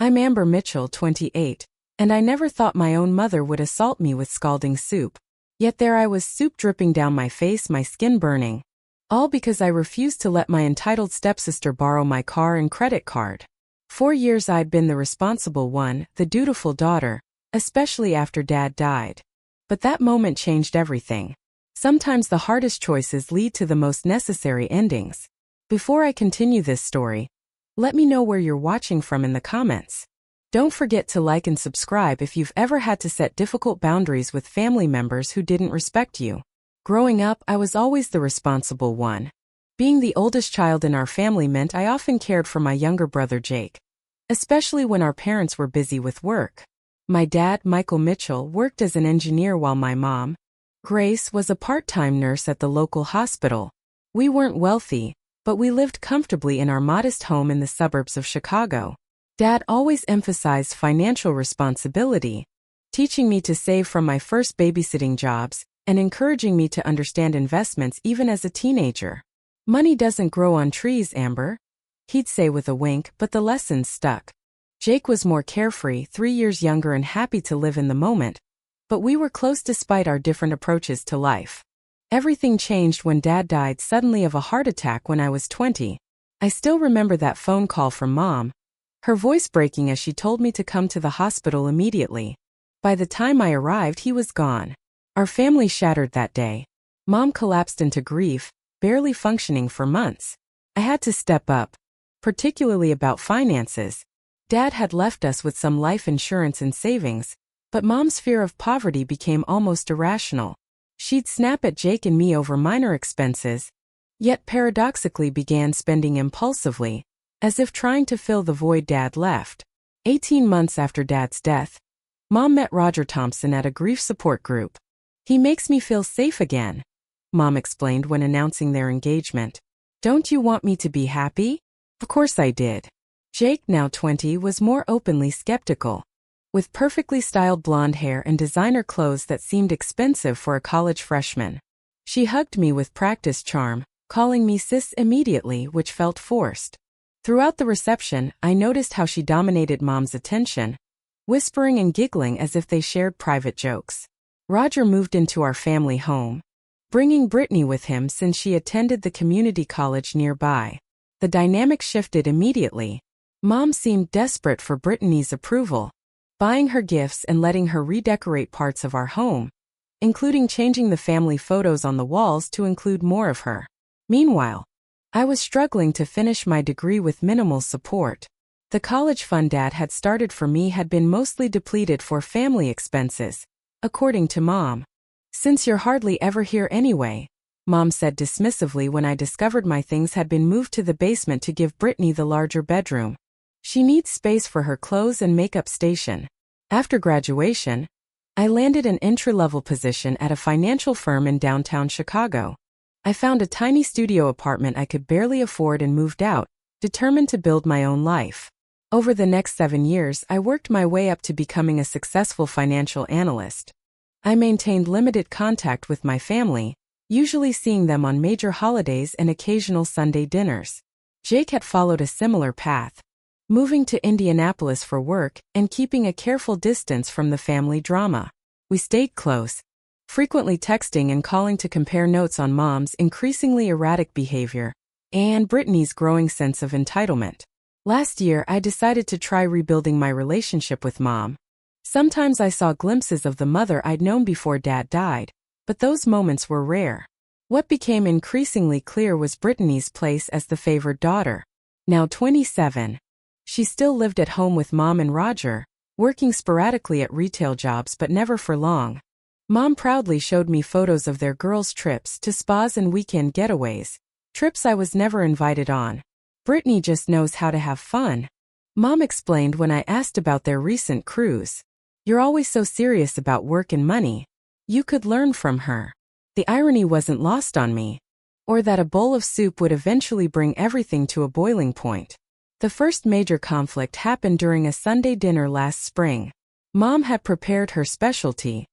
I'm Amber Mitchell, 28, and I never thought my own mother would assault me with scalding soup. Yet there I was, soup dripping down my face, my skin burning. All because I refused to let my entitled stepsister borrow my car and credit card. 4 years I'd been the responsible one, the dutiful daughter, especially after Dad died. But that moment changed everything. Sometimes the hardest choices lead to the most necessary endings. Before I continue this story, let me know where you're watching from in the comments. Don't forget to like and subscribe if you've ever had to set difficult boundaries with family members who didn't respect you. Growing up, I was always the responsible one. Being the oldest child in our family meant I often cared for my younger brother Jake, especially when our parents were busy with work. My dad, Michael Mitchell, worked as an engineer while my mom, Grace, was a part-time nurse at the local hospital. We weren't wealthy, but we lived comfortably in our modest home in the suburbs of Chicago. Dad always emphasized financial responsibility, teaching me to save from my first babysitting jobs and encouraging me to understand investments even as a teenager. Money doesn't grow on trees, Amber, he'd say with a wink, but the lessons stuck. Jake was more carefree, 3 years younger and happy to live in the moment, but we were close despite our different approaches to life. Everything changed when Dad died suddenly of a heart attack when I was 20. I still remember that phone call from Mom, her voice breaking as she told me to come to the hospital immediately. By the time I arrived, he was gone. Our family shattered that day. Mom collapsed into grief, barely functioning for months. I had to step up, particularly about finances. Dad had left us with some life insurance and savings, but Mom's fear of poverty became almost irrational. She'd snap at Jake and me over minor expenses, yet paradoxically began spending impulsively, as if trying to fill the void Dad left. 18 months after Dad's death, Mom met Roger Thompson at a grief support group. "He makes me feel safe again," Mom explained when announcing their engagement. "Don't you want me to be happy?" Of course I did. Jake, now 20, was more openly skeptical. With perfectly styled blonde hair and designer clothes that seemed expensive for a college freshman. She hugged me with practiced charm, calling me sis immediately, which felt forced. Throughout the reception, I noticed how she dominated Mom's attention, whispering and giggling as if they shared private jokes. Roger moved into our family home, bringing Brittany with him since she attended the community college nearby. The dynamic shifted immediately. Mom seemed desperate for Brittany's approval, buying her gifts and letting her redecorate parts of our home, including changing the family photos on the walls to include more of her. Meanwhile, I was struggling to finish my degree with minimal support. The college fund Dad had started for me had been mostly depleted for family expenses, according to Mom. "Since you're hardly ever here anyway," Mom said dismissively when I discovered my things had been moved to the basement to give Brittany the larger bedroom. "She needs space for her clothes and makeup station." After graduation, I landed an entry-level position at a financial firm in downtown Chicago. I found a tiny studio apartment I could barely afford and moved out, determined to build my own life. Over the next 7 years, I worked my way up to becoming a successful financial analyst. I maintained limited contact with my family, usually seeing them on major holidays and occasional Sunday dinners. Jake had followed a similar path, moving to Indianapolis for work and keeping a careful distance from the family drama. We stayed close, frequently texting and calling to compare notes on Mom's increasingly erratic behavior and Brittany's growing sense of entitlement. Last year, I decided to try rebuilding my relationship with Mom. Sometimes I saw glimpses of the mother I'd known before Dad died, but those moments were rare. What became increasingly clear was Brittany's place as the favored daughter. Now 27, she still lived at home with Mom and Roger, working sporadically at retail jobs but never for long. Mom proudly showed me photos of their girls' trips to spas and weekend getaways, trips I was never invited on. "Brittany just knows how to have fun," Mom explained when I asked about their recent cruise. "You're always so serious about work and money. You could learn from her." The irony wasn't lost on me, or that a bowl of soup would eventually bring everything to a boiling point. The first major conflict happened during a Sunday dinner last spring. Mom had prepared her specialty.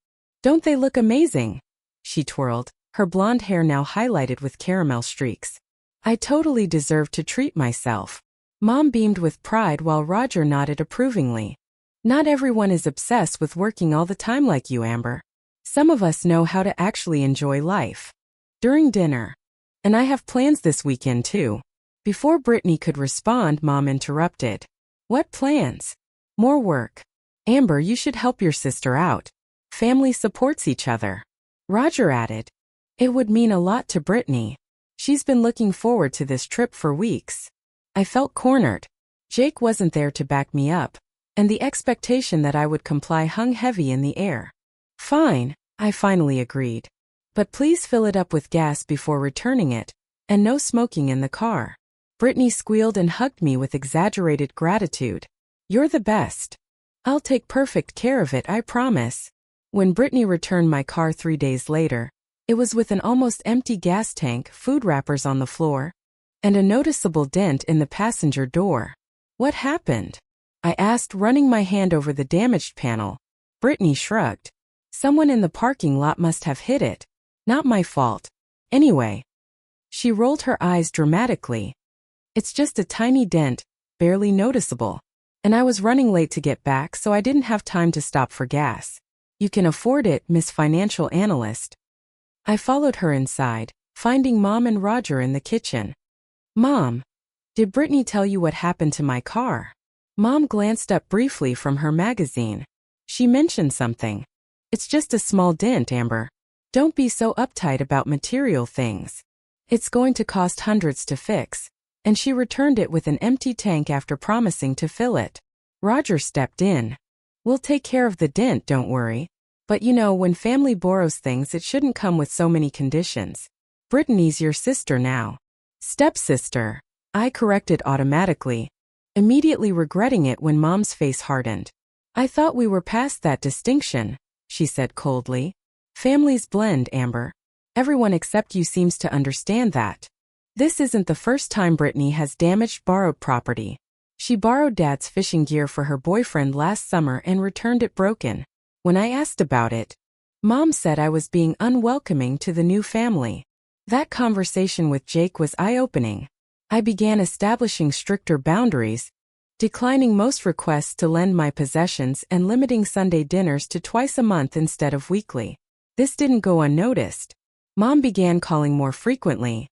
"Don't they look amazing?" She twirled, her blonde hair now highlighted with caramel streaks. I totally deserved to treat myself. Mom beamed with pride while Roger nodded approvingly. Not everyone is obsessed with working all the time like you, Amber. Some of us know how to actually enjoy life. During dinner. And I have plans this weekend too. Before Brittany could respond, Mom interrupted. What plans? More work. Amber, you should help your sister out. Family supports each other. Roger added. It would mean a lot to Brittany. She's been looking forward to this trip for weeks. I felt cornered. Jake wasn't there to back me up, and the expectation that I would comply hung heavy in the air. Fine, I finally agreed. But please fill it up with gas before returning it, and no smoking in the car. Brittany squealed and hugged me with exaggerated gratitude. You're the best. I'll take perfect care of it, I promise. When Brittany returned my car 3 days later, it was with an almost empty gas tank, food wrappers on the floor, and a noticeable dent in the passenger door. What happened? I asked, running my hand over the damaged panel. Brittany shrugged. Someone in the parking lot must have hit it. Not my fault. Anyway. She rolled her eyes dramatically. It's just a tiny dent, barely noticeable. And I was running late to get back, so I didn't have time to stop for gas. You can afford it, Miss Financial Analyst. I followed her inside, finding Mom and Roger in the kitchen. Mom, did Brittany tell you what happened to my car? Mom glanced up briefly from her magazine. She mentioned something. It's just a small dent, Amber. Don't be so uptight about material things. It's going to cost hundreds to fix. And she returned it with an empty tank after promising to fill it. Roger stepped in. We'll take care of the dent, don't worry. But you know, when family borrows things, it shouldn't come with so many conditions. Brittany's your sister now. Stepsister, I corrected automatically, immediately regretting it when Mom's face hardened. I thought we were past that distinction, she said coldly. Families blend, Amber. Everyone except you seems to understand that. This isn't the first time Brittany has damaged borrowed property. She borrowed Dad's fishing gear for her boyfriend last summer and returned it broken. When I asked about it, Mom said I was being unwelcoming to the new family. That conversation with Jake was eye-opening. I began establishing stricter boundaries, declining most requests to lend my possessions and limiting Sunday dinners to twice a month instead of weekly. This didn't go unnoticed. Mom began calling more frequently,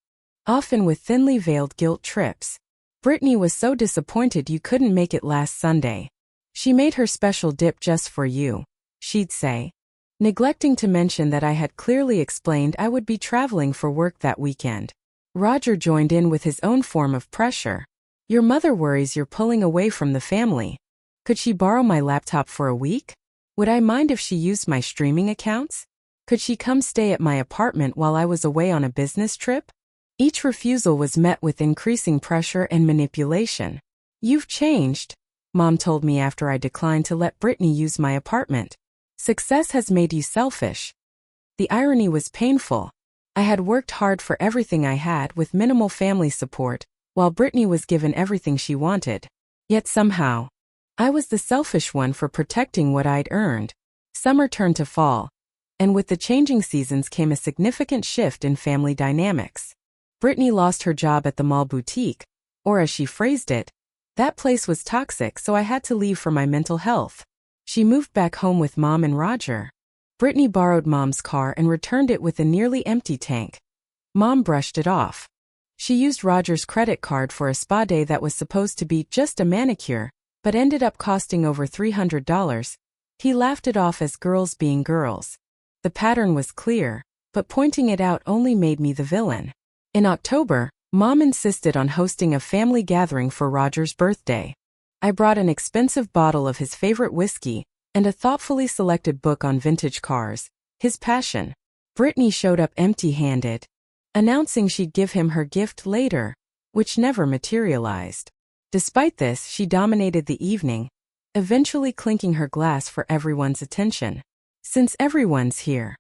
often with thinly veiled guilt trips. Brittany was so disappointed you couldn't make it last Sunday. She made her special dip just for you, she'd say, neglecting to mention that I had clearly explained I would be traveling for work that weekend. Roger joined in with his own form of pressure. Your mother worries you're pulling away from the family. Could she borrow my laptop for a week? Would I mind if she used my streaming accounts? Could she come stay at my apartment while I was away on a business trip? Each refusal was met with increasing pressure and manipulation. You've changed, Mom told me after I declined to let Brittany use my apartment. Success has made you selfish. The irony was painful. I had worked hard for everything I had with minimal family support, while Brittany was given everything she wanted. Yet somehow, I was the selfish one for protecting what I'd earned. Summer turned to fall, and with the changing seasons came a significant shift in family dynamics. Brittany lost her job at the mall boutique, or as she phrased it, that place was toxic, so I had to leave for my mental health. She moved back home with Mom and Roger. Brittany borrowed Mom's car and returned it with a nearly empty tank. Mom brushed it off. She used Roger's credit card for a spa day that was supposed to be just a manicure, but ended up costing over $300. He laughed it off as girls being girls. The pattern was clear, but pointing it out only made me the villain. In October, Mom insisted on hosting a family gathering for Roger's birthday. I brought an expensive bottle of his favorite whiskey and a thoughtfully selected book on vintage cars, his passion. Brittany showed up empty-handed, announcing she'd give him her gift later, which never materialized. Despite this, she dominated the evening, eventually clinking her glass for everyone's attention. Since everyone's here,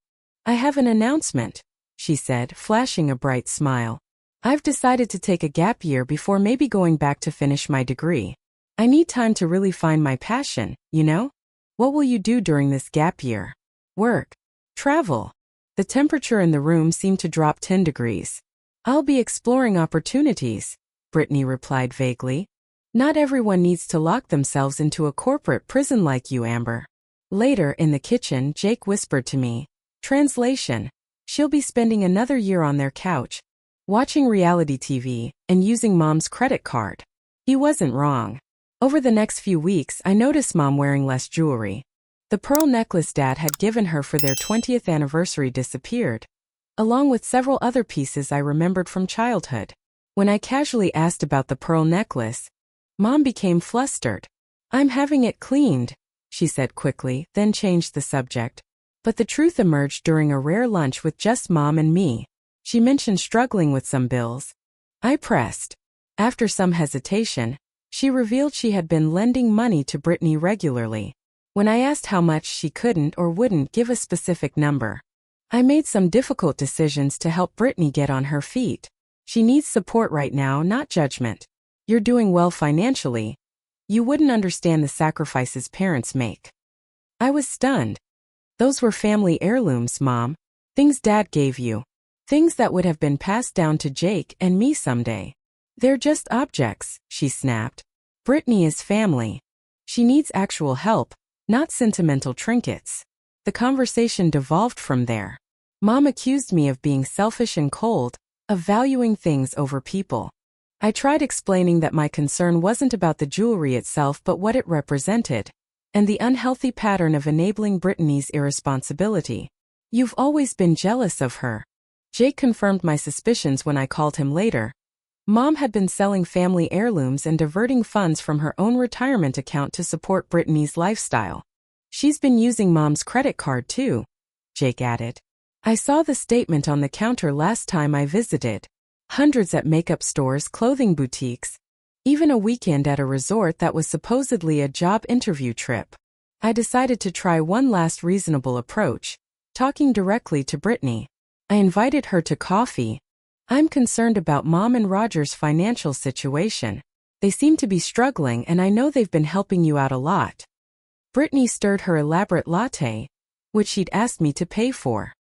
I have an announcement, she said, flashing a bright smile. I've decided to take a gap year before maybe going back to finish my degree. I need time to really find my passion, you know? What will you do during this gap year? Work. Travel. The temperature in the room seemed to drop 10 degrees. I'll be exploring opportunities, Brittany replied vaguely. Not everyone needs to lock themselves into a corporate prison like you, Amber. Later, in the kitchen, Jake whispered to me. Translation. She'll be spending another year on their couch, watching reality TV, and using Mom's credit card. He wasn't wrong. Over the next few weeks, I noticed Mom wearing less jewelry. The pearl necklace Dad had given her for their 20th anniversary disappeared, along with several other pieces I remembered from childhood. When I casually asked about the pearl necklace, Mom became flustered. "I'm having it cleaned," she said quickly, then changed the subject. But the truth emerged during a rare lunch with just Mom and me. She mentioned struggling with some bills. I pressed. After some hesitation, she revealed she had been lending money to Brittany regularly. When I asked how much, she couldn't or wouldn't give a specific number. I made some difficult decisions to help Brittany get on her feet. She needs support right now, not judgment. You're doing well financially. You wouldn't understand the sacrifices parents make. I was stunned. Those were family heirlooms, Mom. Things Dad gave you. Things that would have been passed down to Jake and me someday. They're just objects, she snapped. Brittany is family. She needs actual help, not sentimental trinkets. The conversation devolved from there. Mom accused me of being selfish and cold, of valuing things over people. I tried explaining that my concern wasn't about the jewelry itself but what it represented, and the unhealthy pattern of enabling Brittany's irresponsibility. You've always been jealous of her. Jake confirmed my suspicions when I called him later. Mom had been selling family heirlooms and diverting funds from her own retirement account to support Brittany's lifestyle. She's been using Mom's credit card too, Jake added. I saw the statement on the counter last time I visited. Hundreds at makeup stores, clothing boutiques, even a weekend at a resort that was supposedly a job interview trip. I decided to try one last reasonable approach, talking directly to Brittany. I invited her to coffee. I'm concerned about Mom and Roger's financial situation. They seem to be struggling and I know they've been helping you out a lot. Brittany stirred her elaborate latte, which she'd asked me to pay for.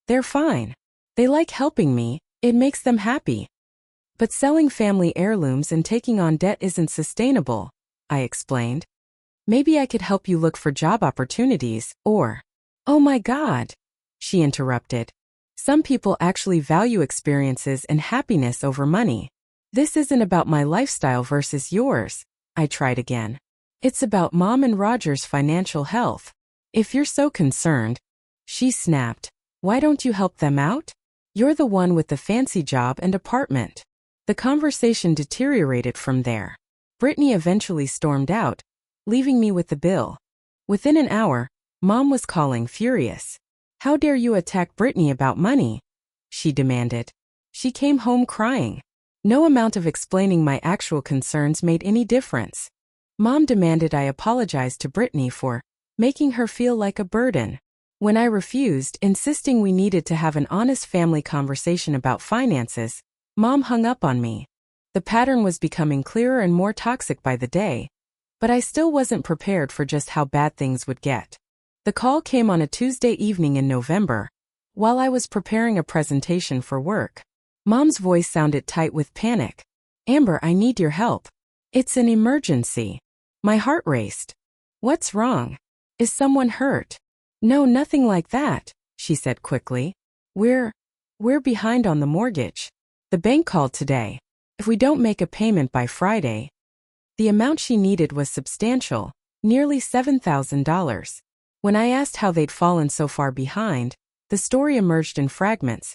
They're fine. They like helping me. It makes them happy. But selling family heirlooms and taking on debt isn't sustainable, I explained. Maybe I could help you look for job opportunities, or... Oh my God, she interrupted. Some people actually value experiences and happiness over money. This isn't about my lifestyle versus yours, I tried again. It's about Mom and Roger's financial health. If you're so concerned, she snapped, why don't you help them out? You're the one with the fancy job and apartment. The conversation deteriorated from there. Brittany eventually stormed out, leaving me with the bill. Within an hour, Mom was calling, furious. How dare you attack Brittany about money? She demanded. She came home crying. No amount of explaining my actual concerns made any difference. Mom demanded I apologize to Brittany for making her feel like a burden. When I refused, insisting we needed to have an honest family conversation about finances, Mom hung up on me. The pattern was becoming clearer and more toxic by the day, but I still wasn't prepared for just how bad things would get. The call came on a Tuesday evening in November, while I was preparing a presentation for work. Mom's voice sounded tight with panic. Amber, I need your help. It's an emergency. My heart raced. What's wrong? Is someone hurt? No, nothing like that, she said quickly. We're behind on the mortgage. The bank called today. If we don't make a payment by Friday. The amount she needed was substantial, nearly $7,000. When I asked how they'd fallen so far behind, the story emerged in fragments.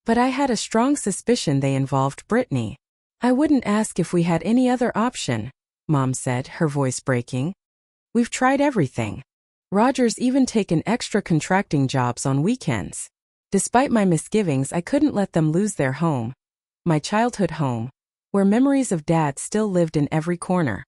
But I had a strong suspicion they involved Brittany. I wouldn't ask if we had any other option, Mom said, her voice breaking. We've tried everything. Roger's even taken extra contracting jobs on weekends. Despite my misgivings, I couldn't let them lose their home. My childhood home, where memories of Dad still lived in every corner.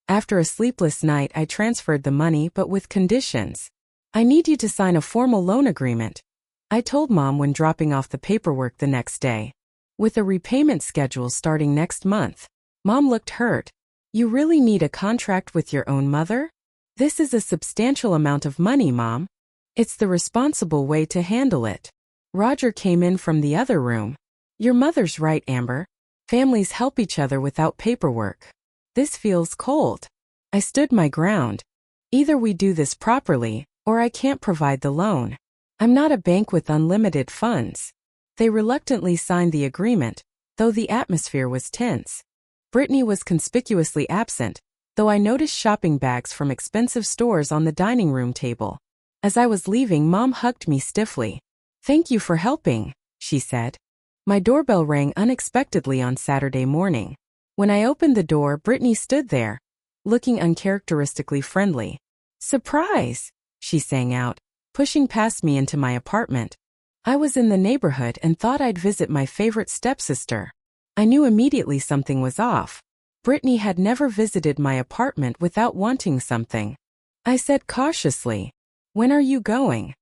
After a sleepless night, I transferred the money, but with conditions. I need you to sign a formal loan agreement, I told Mom when dropping off the paperwork the next day. With a repayment schedule starting next month. Mom looked hurt. You really need a contract with your own mother? This is a substantial amount of money, Mom. It's the responsible way to handle it. Roger came in from the other room. Your mother's right, Amber. Families help each other without paperwork. This feels cold. I stood my ground. Either we do this properly, or I can't provide the loan. I'm not a bank with unlimited funds. They reluctantly signed the agreement, though the atmosphere was tense. Brittany was conspicuously absent, though I noticed shopping bags from expensive stores on the dining room table. As I was leaving, Mom hugged me stiffly. "Thank you for helping," she said. My doorbell rang unexpectedly on Saturday morning. When I opened the door, Brittany stood there, looking uncharacteristically friendly. "Surprise!" she sang out, pushing past me into my apartment. I was in the neighborhood and thought I'd visit my favorite stepsister. I knew immediately something was off. Brittany had never visited my apartment without wanting something. I said cautiously, "When are you going?"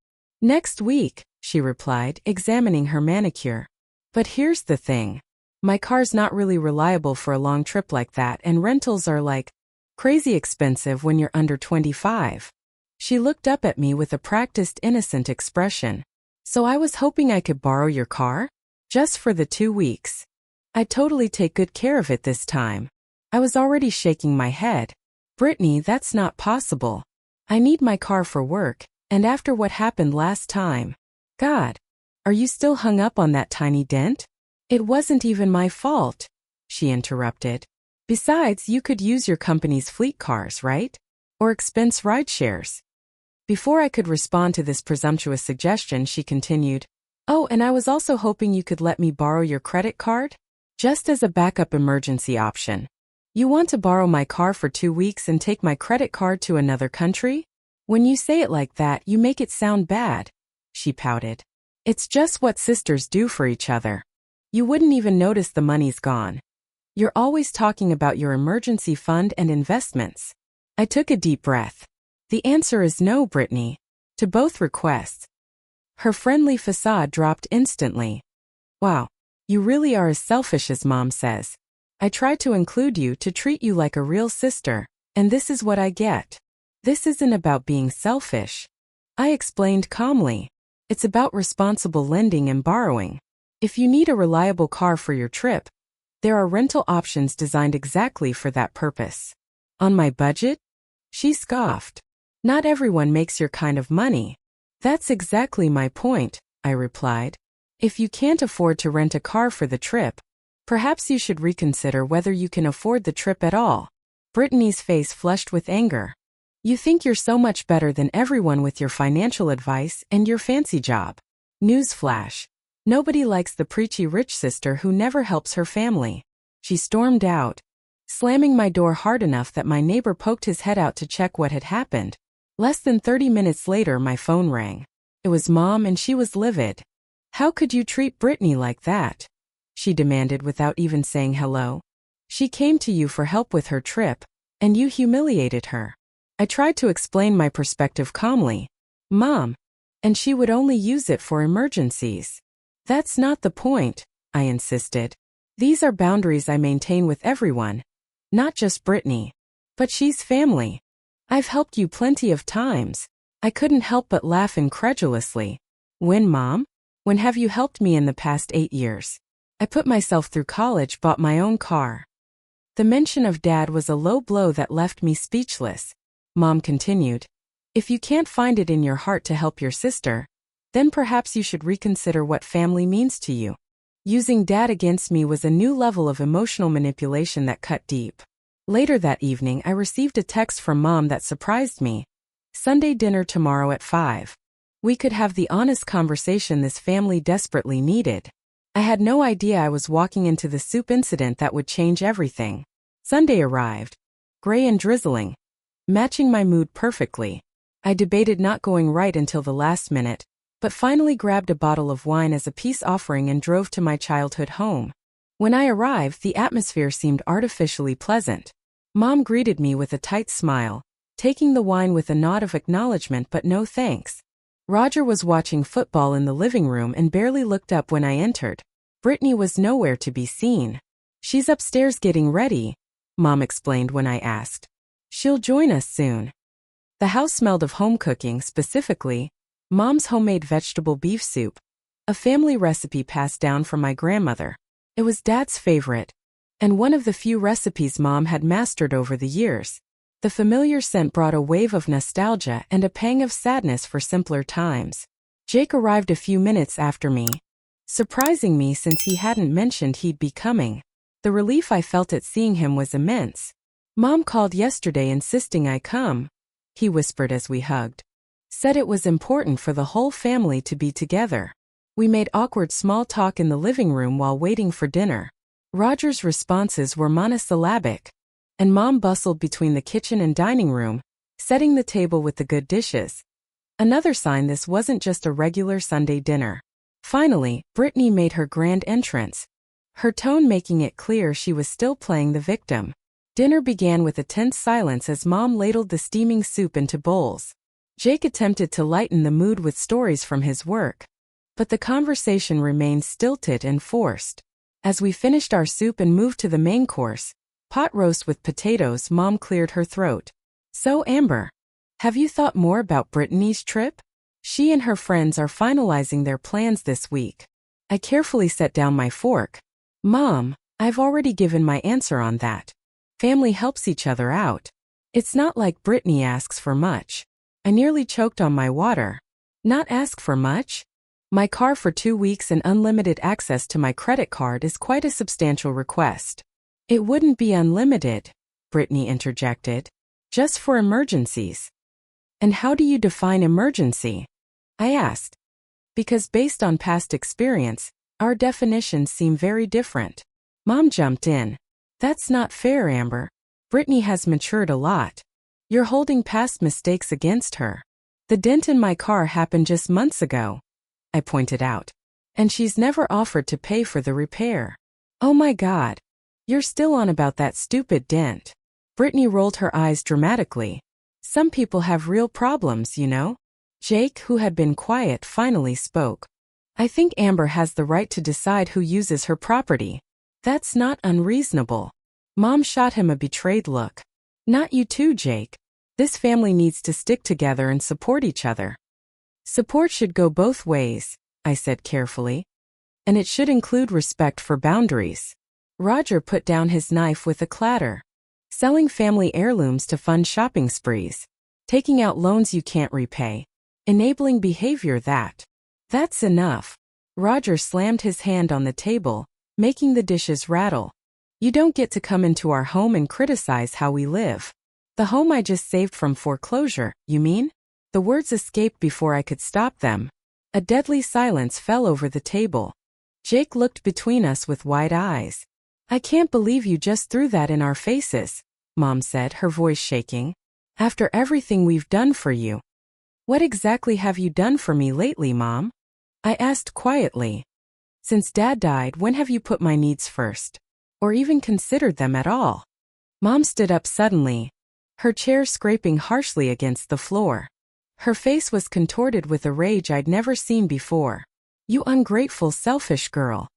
"Next week," she replied, examining her manicure. "But here's the thing. My car's not really reliable for a long trip like that, and rentals are like crazy expensive when you're under 25. She looked up at me with a practiced, innocent expression. "So I was hoping I could borrow your car? Just for the 2 weeks. I'd totally take good care of it this time." I was already shaking my head. "Brittany, that's not possible. I need my car for work, and after what happened last time. God, are you still hung up on that tiny dent?" "It wasn't even my fault," she interrupted. "Besides, you could use your company's fleet cars, right? Or expense rideshares." Before I could respond to this presumptuous suggestion, she continued, "Oh, and I was also hoping you could let me borrow your credit card? Just as a backup emergency option. You want to borrow my car for 2 weeks and take my credit card to another country? When you say it like that, you make it sound bad," she pouted. "It's just what sisters do for each other. You wouldn't even notice the money's gone. You're always talking about your emergency fund and investments." I took a deep breath. "The answer is no, Brittany. To both requests." Her friendly facade dropped instantly. "Wow, you really are as selfish as Mom says. I try to include you, to treat you like a real sister, and this is what I get." "This isn't about being selfish," I explained calmly. "It's about responsible lending and borrowing. If you need a reliable car for your trip, there are rental options designed exactly for that purpose." "On my budget?" she scoffed. "Not everyone makes your kind of money." "That's exactly my point," I replied. "If you can't afford to rent a car for the trip, perhaps you should reconsider whether you can afford the trip at all." Brittany's face flushed with anger. "You think you're so much better than everyone with your financial advice and your fancy job. Newsflash. Nobody likes the preachy rich sister who never helps her family." She stormed out, slamming my door hard enough that my neighbor poked his head out to check what had happened. Less than 30 minutes later, my phone rang. It was Mom, and she was livid. "How could you treat Brittany like that?" she demanded without even saying hello. "She came to you for help with her trip, and you humiliated her." I tried to explain my perspective calmly. "Mom, and she would only use it for emergencies." "That's not the point," I insisted. "These are boundaries I maintain with everyone, not just Brittany. But she's family. I've helped you plenty of times." I couldn't help but laugh incredulously. "When, Mom? When have you helped me in the past 8 years? I put myself through college, bought my own car." The mention of Dad was a low blow that left me speechless. Mom continued, "If you can't find it in your heart to help your sister, then perhaps you should reconsider what family means to you." Using Dad against me was a new level of emotional manipulation that cut deep. Later that evening, I received a text from Mom that surprised me. "Sunday dinner tomorrow at 5. We could have the honest conversation this family desperately needed." I had no idea I was walking into the soup incident that would change everything. Sunday arrived, gray and drizzling, matching my mood perfectly. I debated not going right until the last minute, but finally grabbed a bottle of wine as a peace offering and drove to my childhood home. When I arrived, the atmosphere seemed artificially pleasant. Mom greeted me with a tight smile, taking the wine with a nod of acknowledgement but no thanks. Roger was watching football in the living room and barely looked up when I entered. Brittany was nowhere to be seen. "She's upstairs getting ready," Mom explained when I asked. "She'll join us soon." The house smelled of home cooking, specifically Mom's homemade vegetable beef soup, a family recipe passed down from my grandmother. It was Dad's favorite, and one of the few recipes Mom had mastered over the years. The familiar scent brought a wave of nostalgia and a pang of sadness for simpler times. Jake arrived a few minutes after me, surprising me since he hadn't mentioned he'd be coming. The relief I felt at seeing him was immense. "Mom called yesterday insisting I come," he whispered as we hugged. "Said it was important for the whole family to be together." We made awkward small talk in the living room while waiting for dinner. Roger's responses were monosyllabic, and Mom bustled between the kitchen and dining room, setting the table with the good dishes. Another sign this wasn't just a regular Sunday dinner. Finally, Brittany made her grand entrance, her tone making it clear she was still playing the victim. Dinner began with a tense silence as Mom ladled the steaming soup into bowls. Jake attempted to lighten the mood with stories from his work, but the conversation remained stilted and forced. As we finished our soup and moved to the main course, pot roast with potatoes, Mom cleared her throat. "So Amber, have you thought more about Brittany's trip? She and her friends are finalizing their plans this week." I carefully set down my fork. "Mom, I've already given my answer on that. Family helps each other out. It's not like Brittany asks for much." I nearly choked on my water. "Not ask for much? My car for 2 weeks and unlimited access to my credit card is quite a substantial request." "It wouldn't be unlimited," Brittany interjected. "Just for emergencies." "And how do you define emergency?" I asked. Because based on past experience, our definitions seem very different. Mom jumped in. "That's not fair, Amber. Brittany has matured a lot. You're holding past mistakes against her. The dent in my car happened just months ago," I pointed out. "And she's never offered to pay for the repair." "Oh my God. You're still on about that stupid dent." Brittany rolled her eyes dramatically. "Some people have real problems, you know." Jake, who had been quiet, finally spoke. "I think Amber has the right to decide who uses her property. That's not unreasonable." Mom shot him a betrayed look. "Not you too, Jake. This family needs to stick together and support each other." "Support should go both ways," I said carefully. "And it should include respect for boundaries." Roger put down his knife with a clatter. "Selling family heirlooms to fund shopping sprees. Taking out loans you can't repay. Enabling behavior that's enough." Roger slammed his hand on the table, making the dishes rattle. "You don't get to come into our home and criticize how we live." "The home I just saved from foreclosure, you mean?" The words escaped before I could stop them. A deadly silence fell over the table. Jake looked between us with wide eyes. "I can't believe you just threw that in our faces," Mom said, her voice shaking. "After everything we've done for you." "What exactly have you done for me lately, Mom?" I asked quietly. "Since Dad died, when have you put my needs first? Or even considered them at all?" Mom stood up suddenly, her chair scraping harshly against the floor. Her face was contorted with a rage I'd never seen before. "You ungrateful, selfish girl.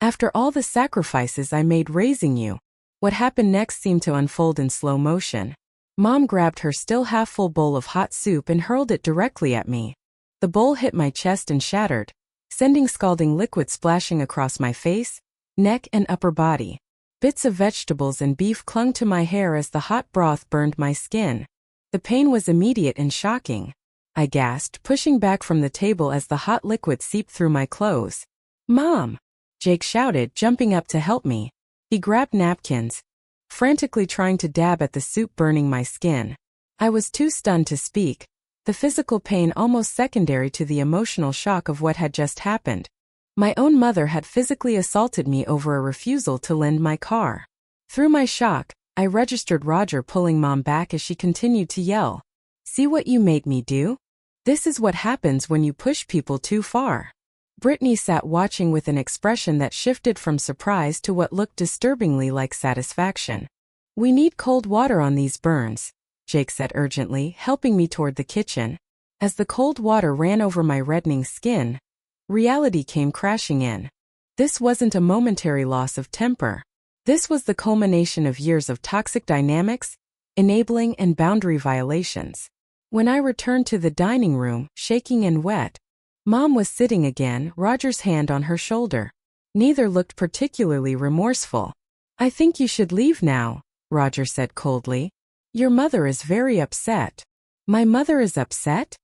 After all the sacrifices I made raising you." What happened next seemed to unfold in slow motion. Mom grabbed her still half-full bowl of hot soup and hurled it directly at me. The bowl hit my chest and shattered, sending scalding liquid splashing across my face, neck, and upper body. Bits of vegetables and beef clung to my hair as the hot broth burned my skin. The pain was immediate and shocking. I gasped, pushing back from the table as the hot liquid seeped through my clothes. "Mom!" Jake shouted, jumping up to help me. He grabbed napkins, frantically trying to dab at the soup burning my skin. I was too stunned to speak, the physical pain almost secondary to the emotional shock of what had just happened. My own mother had physically assaulted me over a refusal to lend my car. Through my shock, I registered Roger pulling Mom back as she continued to yell. "See what you made me do? This is what happens when you push people too far." Brittany sat watching with an expression that shifted from surprise to what looked disturbingly like satisfaction. "We need cold water on these burns," Jake said urgently, helping me toward the kitchen. As the cold water ran over my reddening skin, reality came crashing in. This wasn't a momentary loss of temper. This was the culmination of years of toxic dynamics, enabling, and boundary violations. When I returned to the dining room, shaking and wet, Mom was sitting again, Roger's hand on her shoulder. Neither looked particularly remorseful. I think you should leave now, Roger said coldly. Your mother is very upset. My mother is upset?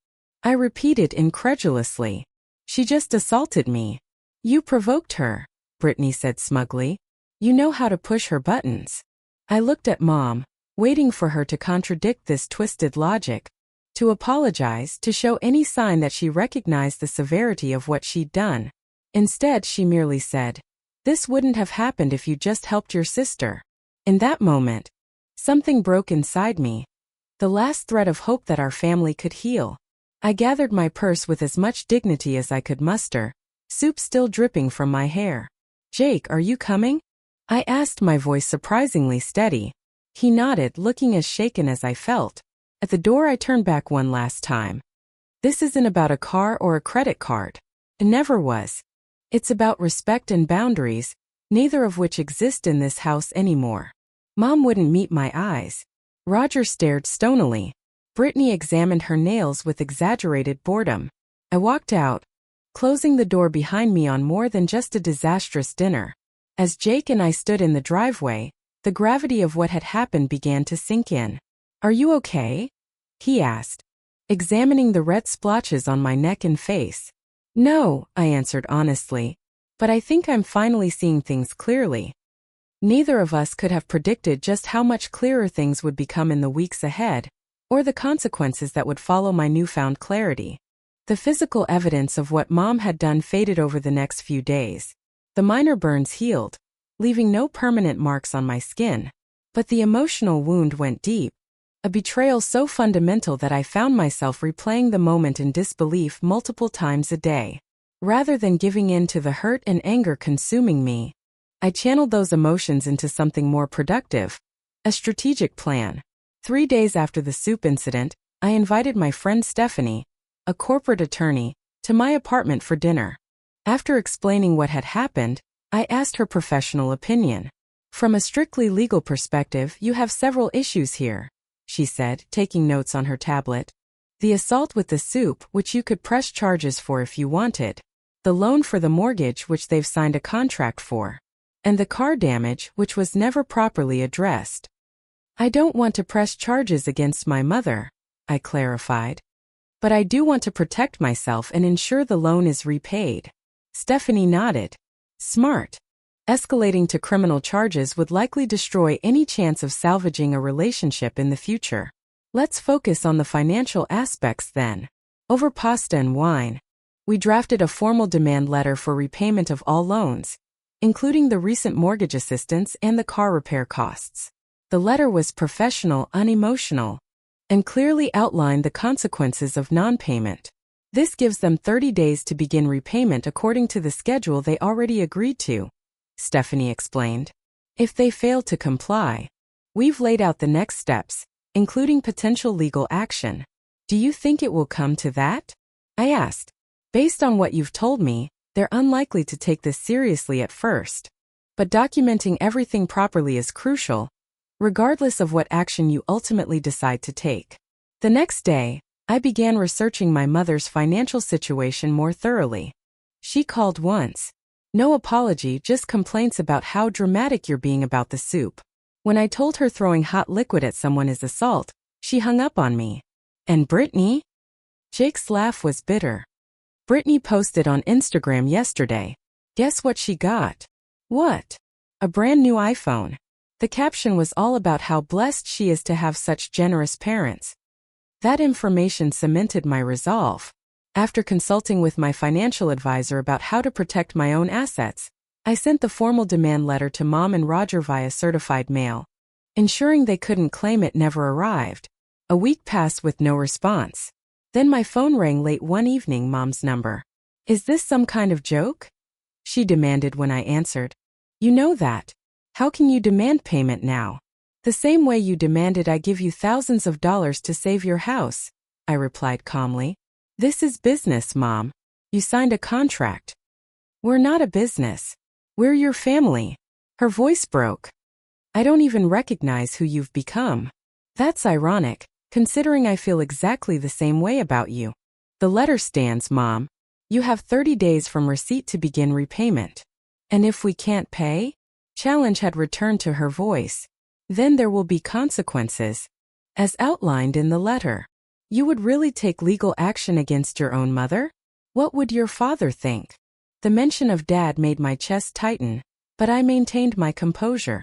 I repeated incredulously. She just assaulted me. You provoked her, Brittany said smugly. You know how to push her buttons. I looked at Mom, waiting for her to contradict this twisted logic, to apologize, to show any sign that she recognized the severity of what she'd done. Instead, she merely said, "This wouldn't have happened if you just helped your sister." In that moment, something broke inside me. The last thread of hope that our family could heal. I gathered my purse with as much dignity as I could muster, soup still dripping from my hair. "Jake, are you coming?" I asked, my voice surprisingly steady. He nodded, looking as shaken as I felt. At the door, I turned back one last time. This isn't about a car or a credit card. It never was. It's about respect and boundaries, neither of which exist in this house anymore. Mom wouldn't meet my eyes. Roger stared stonily. Brittany examined her nails with exaggerated boredom. I walked out, closing the door behind me on more than just a disastrous dinner. As Jake and I stood in the driveway, the gravity of what had happened began to sink in. "Are you okay?" he asked, examining the red splotches on my neck and face. "No," I answered honestly, "but I think I'm finally seeing things clearly." Neither of us could have predicted just how much clearer things would become in the weeks ahead, or the consequences that would follow my newfound clarity. The physical evidence of what Mom had done faded over the next few days. The minor burns healed, leaving no permanent marks on my skin. But the emotional wound went deep, a betrayal so fundamental that I found myself replaying the moment in disbelief multiple times a day. Rather than giving in to the hurt and anger consuming me, I channeled those emotions into something more productive, a strategic plan. 3 days after the soup incident, I invited my friend Stephanie, a corporate attorney, to my apartment for dinner. After explaining what had happened, I asked her professional opinion. "From a strictly legal perspective, you have several issues here," she said, taking notes on her tablet. "The assault with the soup, which you could press charges for if you wanted. The loan for the mortgage, which they've signed a contract for. And the car damage, which was never properly addressed." "I don't want to press charges against my mother," I clarified. "But I do want to protect myself and ensure the loan is repaid." Stephanie nodded. "Smart. Escalating to criminal charges would likely destroy any chance of salvaging a relationship in the future. Let's focus on the financial aspects then." Over pasta and wine, we drafted a formal demand letter for repayment of all loans, including the recent mortgage assistance and the car repair costs. The letter was professional, unemotional, and clearly outlined the consequences of non-payment. This gives them 30 days to begin repayment according to the schedule they already agreed to, Stephanie explained. If they fail to comply, we've laid out the next steps, including potential legal action. "Do you think it will come to that?" I asked. "Based on what you've told me, they're unlikely to take this seriously at first. But documenting everything properly is crucial, regardless of what action you ultimately decide to take." The next day, I began researching my mother's financial situation more thoroughly. She called once. No apology, just complaints about how dramatic you're being about the soup. When I told her throwing hot liquid at someone is assault, she hung up on me. "And Brittany?" Jake's laugh was bitter. "Brittany posted on Instagram yesterday. Guess what she got?" "What?" "A brand new iPhone." The caption was all about how blessed she is to have such generous parents. That information cemented my resolve. After consulting with my financial advisor about how to protect my own assets, I sent the formal demand letter to Mom and Roger via certified mail, ensuring they couldn't claim it never arrived. A week passed with no response. Then my phone rang late one evening, Mom's number. "Is this some kind of joke?" she demanded when I answered. "You know that. How can you demand payment now?" "The same way you demanded I give you thousands of dollars to save your house," I replied calmly. "This is business, Mom. You signed a contract." "We're not a business. We're your family." Her voice broke. "I don't even recognize who you've become." "That's ironic, considering I feel exactly the same way about you." "The letter stands, Mom. You have 30 days from receipt to begin repayment. And if we can't pay?" Challenge had returned to her voice. Then there will be consequences. As outlined in the letter. You would really take legal action against your own mother? What would your father think? The mention of Dad made my chest tighten, but I maintained my composure.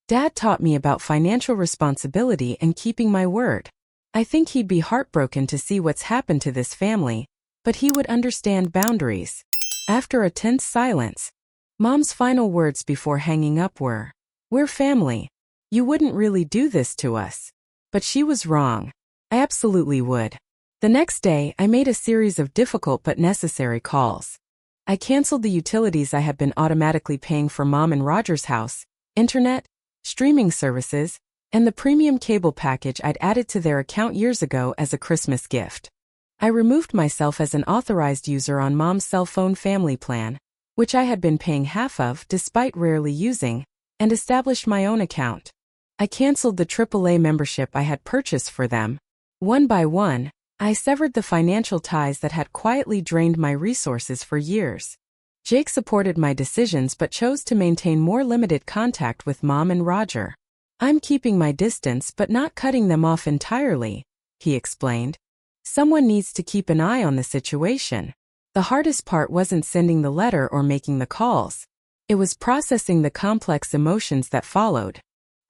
Dad taught me about financial responsibility and keeping my word. I think he'd be heartbroken to see what's happened to this family, but he would understand boundaries. After a tense silence, Mom's final words before hanging up were, "We're family. You wouldn't really do this to us." But she was wrong. I absolutely would. The next day, I made a series of difficult but necessary calls. I canceled the utilities I had been automatically paying for Mom and Roger's house, internet, streaming services, and the premium cable package I'd added to their account years ago as a Christmas gift. I removed myself as an authorized user on Mom's cell phone family plan, which I had been paying half of despite rarely using, and established my own account. I canceled the AAA membership I had purchased for them. One by one, I severed the financial ties that had quietly drained my resources for years. Jake supported my decisions but chose to maintain more limited contact with Mom and Roger. "I'm keeping my distance but not cutting them off entirely," he explained. "Someone needs to keep an eye on the situation." The hardest part wasn't sending the letter or making the calls. It was processing the complex emotions that followed.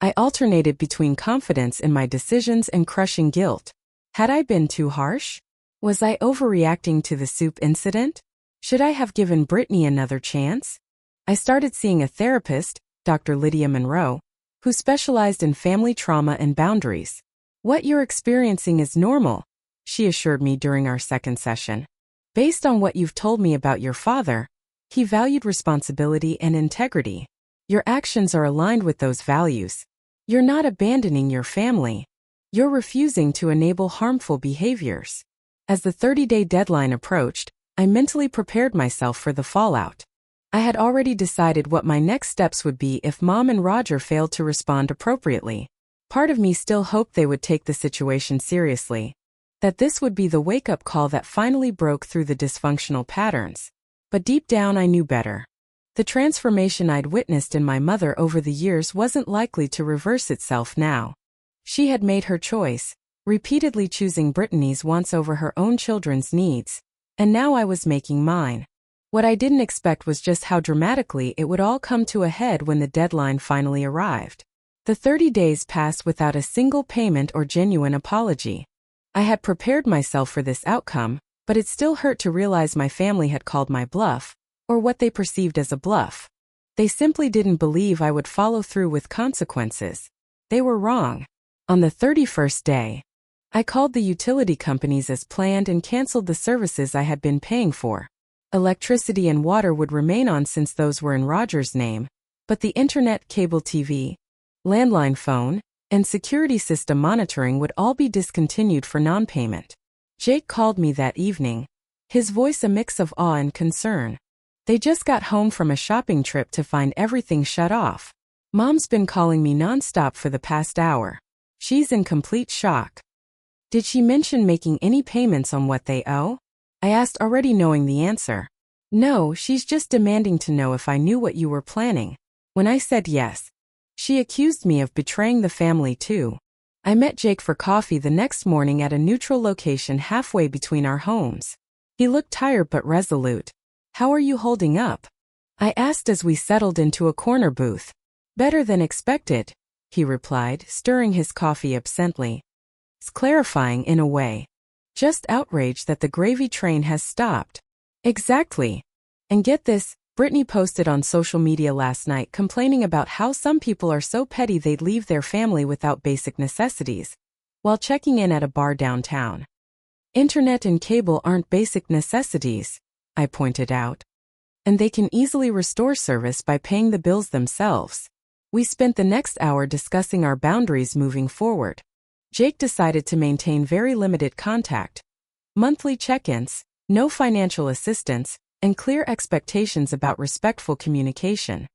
I alternated between confidence in my decisions and crushing guilt. Had I been too harsh? Was I overreacting to the soup incident? Should I have given Brittany another chance? I started seeing a therapist, Dr. Lydia Monroe, who specialized in family trauma and boundaries. "What you're experiencing is normal," she assured me during our second session. "Based on what you've told me about your father, he valued responsibility and integrity. Your actions are aligned with those values. You're not abandoning your family. You're refusing to enable harmful behaviors." As the 30-day deadline approached, I mentally prepared myself for the fallout. I had already decided what my next steps would be if Mom and Roger failed to respond appropriately. Part of me still hoped they would take the situation seriously, that this would be the wake-up call that finally broke through the dysfunctional patterns. But deep down I knew better. The transformation I'd witnessed in my mother over the years wasn't likely to reverse itself now. She had made her choice, repeatedly choosing Brittany's wants over her own children's needs, and now I was making mine. What I didn't expect was just how dramatically it would all come to a head when the deadline finally arrived. The 30 days passed without a single payment or genuine apology. I had prepared myself for this outcome, but it still hurt to realize my family had called my bluff, or what they perceived as a bluff. They simply didn't believe I would follow through with consequences. They were wrong. On the 31st day, I called the utility companies as planned and canceled the services I had been paying for. Electricity and water would remain on since those were in Roger's name, but the internet, cable TV, landline phone, and security system monitoring would all be discontinued for non-payment. Jake called me that evening, his voice a mix of awe and concern. They just got home from a shopping trip to find everything shut off. Mom's been calling me nonstop for the past hour. She's in complete shock. "Did she mention making any payments on what they owe?" I asked, already knowing the answer. "No, she's just demanding to know if I knew what you were planning." When I said yes, she accused me of betraying the family too. I met Jake for coffee the next morning at a neutral location halfway between our homes. He looked tired but resolute. "How are you holding up?" I asked as we settled into a corner booth. "Better than expected," he replied, stirring his coffee absently. "It's clarifying in a way. Just outraged that the gravy train has stopped." "Exactly. And get this, Brittany posted on social media last night complaining about how some people are so petty they'd leave their family without basic necessities, while checking in at a bar downtown. Internet and cable aren't basic necessities," I pointed out. "And they can easily restore service by paying the bills themselves." We spent the next hour discussing our boundaries moving forward. Jake decided to maintain very limited contact, monthly check-ins, no financial assistance, and clear expectations about respectful communication.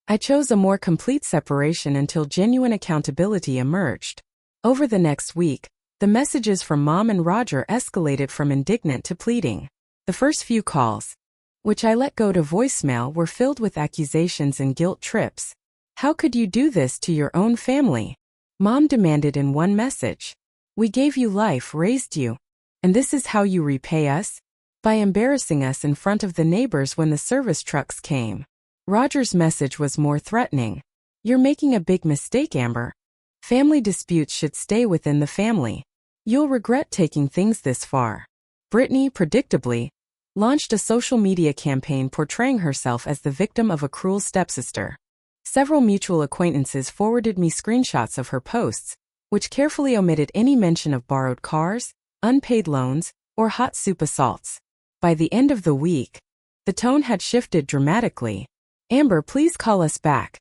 I chose a more complete separation until genuine accountability emerged. Over the next week, the messages from Mom and Roger escalated from indignant to pleading. The first few calls, which I let go to voicemail, were filled with accusations and guilt trips. How could you do this to your own family? Mom demanded in one message. We gave you life, raised you. And this is how you repay us? By embarrassing us in front of the neighbors when the service trucks came. Roger's message was more threatening. You're making a big mistake, Amber. Family disputes should stay within the family. You'll regret taking things this far. Brittany, predictably, launched a social media campaign portraying herself as the victim of a cruel stepsister. Several mutual acquaintances forwarded me screenshots of her posts, which carefully omitted any mention of borrowed cars, unpaid loans, or hot soup assaults. By the end of the week, the tone had shifted dramatically. Amber, please call us back.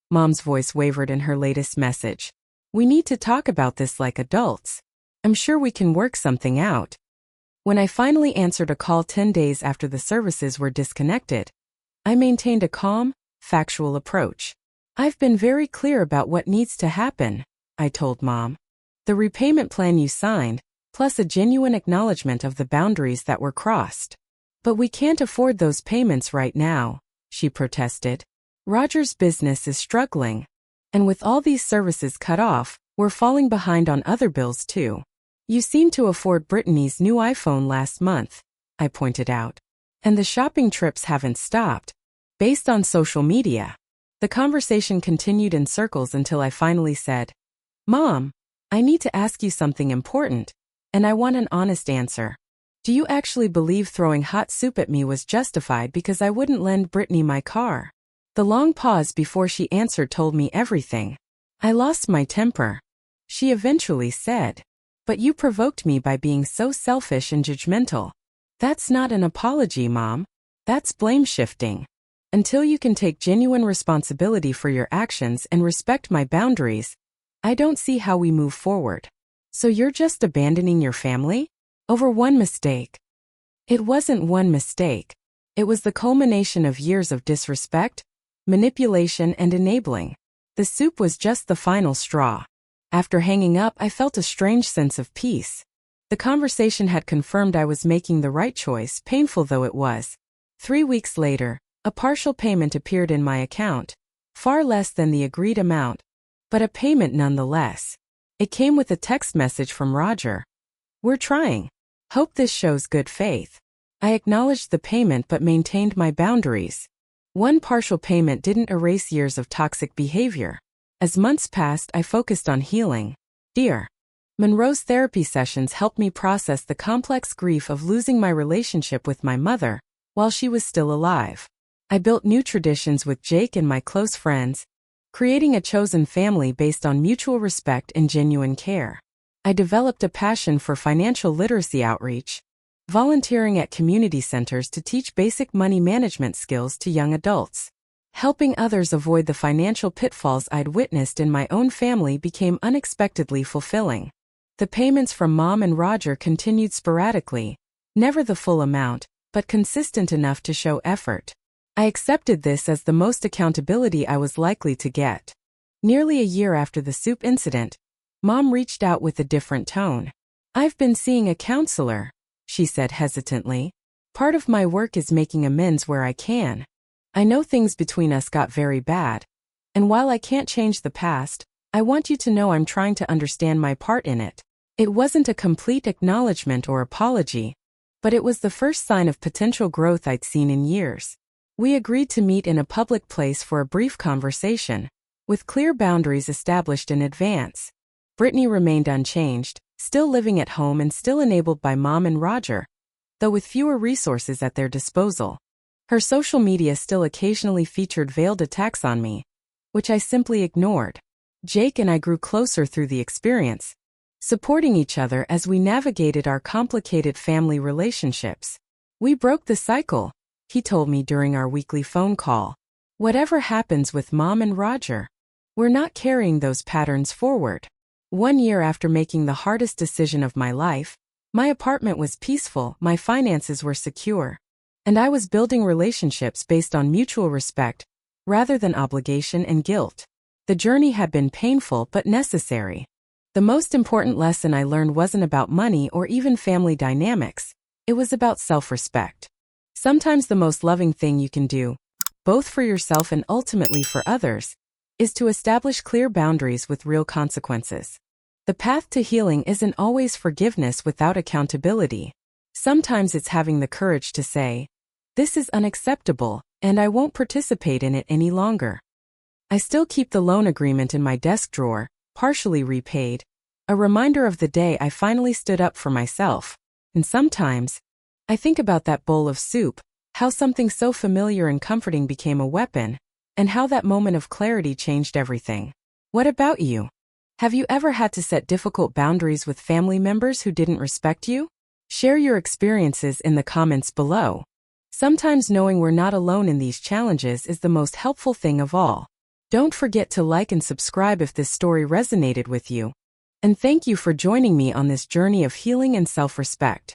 Mom's voice wavered in her latest message. We need to talk about this like adults. I'm sure we can work something out. When I finally answered a call 10 days after the services were disconnected, I maintained a calm, factual approach. I've been very clear about what needs to happen, I told Mom. The repayment plan you signed, plus a genuine acknowledgement of the boundaries that were crossed. But we can't afford those payments right now, she protested. Roger's business is struggling. And with all these services cut off, we're falling behind on other bills too. You seem to afford Brittany's new iPhone last month, I pointed out. And the shopping trips haven't stopped. Based on social media. The conversation continued in circles until I finally said, Mom, I need to ask you something important, and I want an honest answer. Do you actually believe throwing hot soup at me was justified because I wouldn't lend Brittany my car? The long pause before she answered told me everything. I lost my temper. She eventually said, But you provoked me by being so selfish and judgmental. That's not an apology, Mom. That's blame shifting. Until you can take genuine responsibility for your actions and respect my boundaries, I don't see how we move forward. So you're just abandoning your family? Over one mistake. It wasn't one mistake. It was the culmination of years of disrespect, manipulation, and enabling. The soup was just the final straw. After hanging up, I felt a strange sense of peace. The conversation had confirmed I was making the right choice, painful though it was. 3 weeks later, a partial payment appeared in my account, far less than the agreed amount, but a payment nonetheless. It came with a text message from Roger. We're trying. Hope this shows good faith. I acknowledged the payment but maintained my boundaries. One partial payment didn't erase years of toxic behavior. As months passed, I focused on healing. Dear Monroe's therapy sessions helped me process the complex grief of losing my relationship with my mother while she was still alive. I built new traditions with Jake and my close friends, creating a chosen family based on mutual respect and genuine care. I developed a passion for financial literacy outreach, volunteering at community centers to teach basic money management skills to young adults. Helping others avoid the financial pitfalls I'd witnessed in my own family became unexpectedly fulfilling. The payments from Mom and Roger continued sporadically, never the full amount, but consistent enough to show effort. I accepted this as the most accountability I was likely to get. Nearly a year after the soup incident, Mom reached out with a different tone. I've been seeing a counselor, she said hesitantly. Part of my work is making amends where I can. I know things between us got very bad. And while I can't change the past, I want you to know I'm trying to understand my part in it. It wasn't a complete acknowledgement or apology, but it was the first sign of potential growth I'd seen in years. We agreed to meet in a public place for a brief conversation, with clear boundaries established in advance. Brittany remained unchanged, still living at home and still enabled by Mom and Roger, though with fewer resources at their disposal. Her social media still occasionally featured veiled attacks on me, which I simply ignored. Jake and I grew closer through the experience, supporting each other as we navigated our complicated family relationships. We broke the cycle, he told me during our weekly phone call. Whatever happens with Mom and Roger, we're not carrying those patterns forward. 1 year after making the hardest decision of my life, my apartment was peaceful, my finances were secure, and I was building relationships based on mutual respect, rather than obligation and guilt. The journey had been painful but necessary. The most important lesson I learned wasn't about money or even family dynamics. It was about self-respect. Sometimes the most loving thing you can do, both for yourself and ultimately for others, is to establish clear boundaries with real consequences. The path to healing isn't always forgiveness without accountability. Sometimes it's having the courage to say, "This is unacceptable, and I won't participate in it any longer." I still keep the loan agreement in my desk drawer, partially repaid, a reminder of the day I finally stood up for myself. And sometimes, I think about that bowl of soup, how something so familiar and comforting became a weapon, and how that moment of clarity changed everything. What about you? Have you ever had to set difficult boundaries with family members who didn't respect you? Share your experiences in the comments below. Sometimes knowing we're not alone in these challenges is the most helpful thing of all. Don't forget to like and subscribe if this story resonated with you. And thank you for joining me on this journey of healing and self-respect.